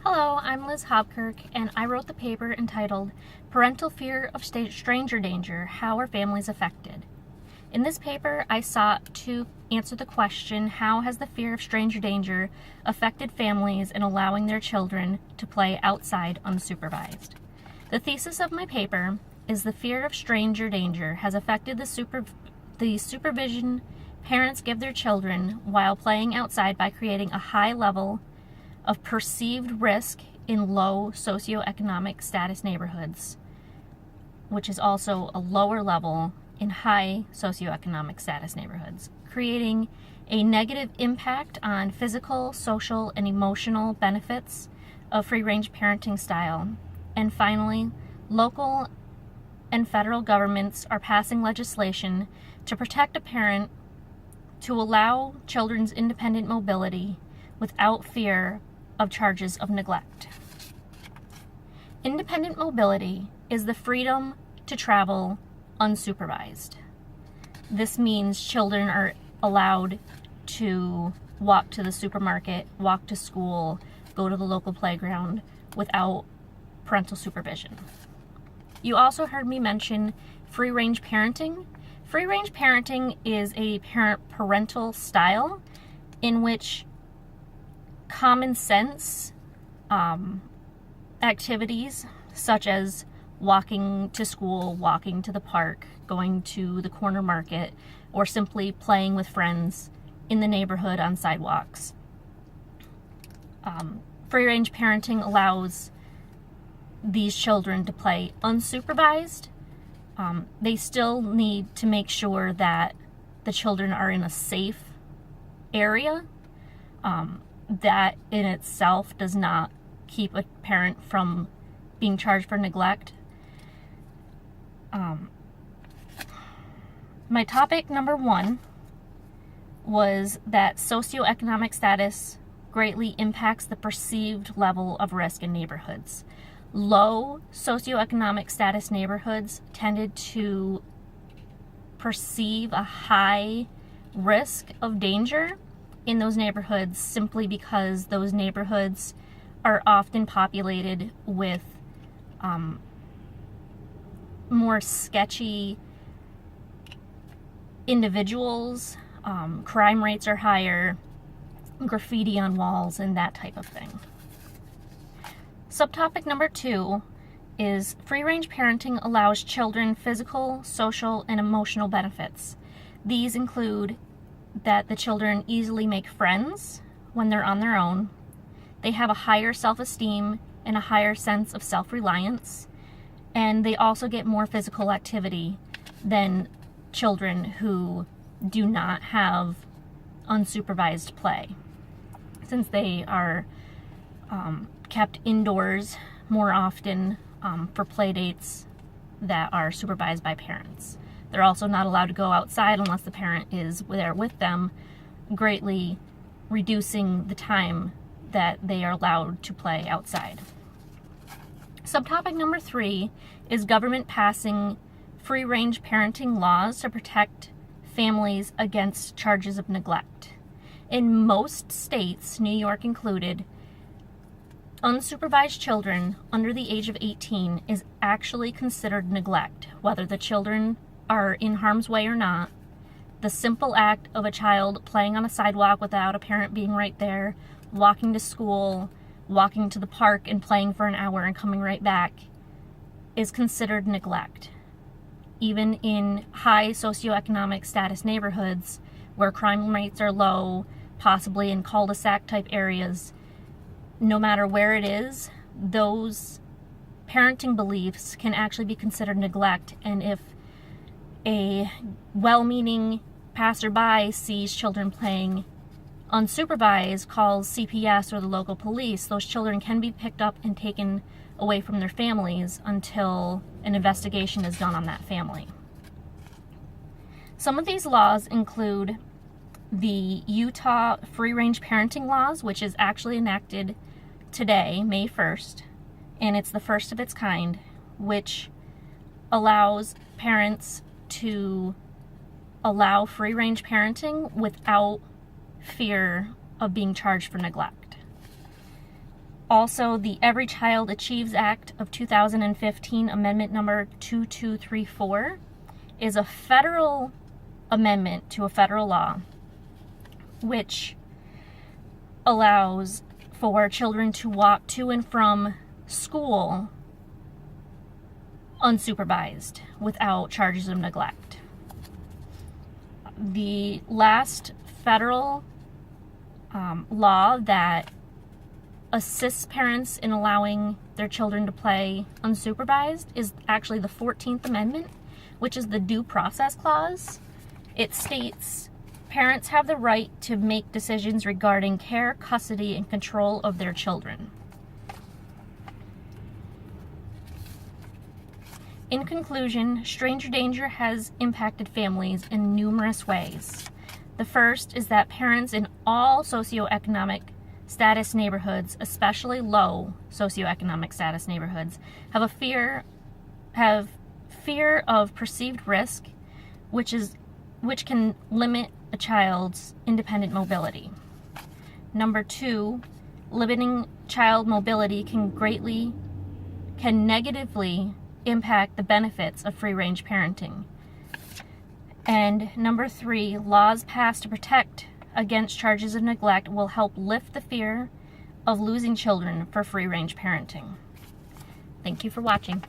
Hello, I'm Liz Hobkirk, and I wrote the paper entitled Parental Fear of Stranger Danger, How Are Families Affected? In this paper, I sought to answer the question, how has the fear of stranger danger affected families in allowing their children to play outside unsupervised? The thesis of my paper is the fear of stranger danger has affected the supervision parents give their children while playing outside by creating a high level of perceived risk in low socioeconomic status neighborhoods, which is also a lower level in high socioeconomic status neighborhoods, creating a negative impact on physical, social, and emotional benefits of free-range parenting style. And finally, local and federal governments are passing legislation to protect a parent to allow children's independent mobility without fear of charges of neglect. Independent mobility is the freedom to travel unsupervised. This means children are allowed to walk to the supermarket, walk to school, go to the local playground without parental supervision. You also heard me mention free-range parenting. Free-range parenting is a parental style in which common sense activities such as walking to school, walking to the park, going to the corner market, or simply playing with friends in the neighborhood on sidewalks. Free-range parenting allows these children to play unsupervised. They still need to make sure that the children are in a safe area. That in itself does not keep a parent from being charged for neglect. My topic number 1 was that socioeconomic status greatly impacts the perceived level of risk in neighborhoods. Low socioeconomic status neighborhoods tended to perceive a high risk of danger in those neighborhoods simply because those neighborhoods are often populated with more sketchy individuals, crime rates are higher, graffiti on walls, and that type of thing. Subtopic number 2 is free-range parenting allows children physical, social, and emotional benefits. These include that the children easily make friends when they're on their own. They have a higher self-esteem and a higher sense of self-reliance. And they also get more physical activity than children who do not have unsupervised play, since they are kept indoors more often for play dates that are supervised by parents. They're also not allowed to go outside unless the parent is there with them, greatly reducing the time that they are allowed to play outside. Subtopic number 3 is government passing free-range parenting laws to protect families against charges of neglect. In most states, New York included, unsupervised children under the age of 18 is actually considered neglect, whether the children are in harm's way or not. The simple act of a child playing on a sidewalk without a parent being right there, walking to school, walking to the park and playing for an hour and coming right back is considered neglect. Even in high socioeconomic status neighborhoods where crime rates are low, possibly in cul-de-sac type areas, no matter where it is, those parenting beliefs can actually be considered neglect. And if a well-meaning passerby sees children playing unsupervised, calls CPS or the local police, those children can be picked up and taken away from their families until an investigation is done on that family. Some of these laws include the Utah free-range parenting laws, which is actually enacted today, May 1st, and it's the first of its kind, which allows parents to allow free-range parenting without fear of being charged for neglect. Also, the Every Child Achieves Act of 2015, Amendment number 2234, is a federal amendment to a federal law which allows for children to walk to and from school unsupervised without charges of neglect. The last federal law that assists parents in allowing their children to play unsupervised is actually the 14th Amendment, which is the Due Process Clause. It states, parents have the right to make decisions regarding care, custody, and control of their children. In conclusion, stranger danger has impacted families in numerous ways. The first is that parents in all socioeconomic status neighborhoods, especially low socioeconomic status neighborhoods, have fear of perceived risk, which can limit a child's independent mobility. Number two, limiting child mobility can negatively impact the benefits of free-range parenting. And number three, laws passed to protect against charges of neglect will help lift the fear of losing children for free-range parenting. Thank you for watching.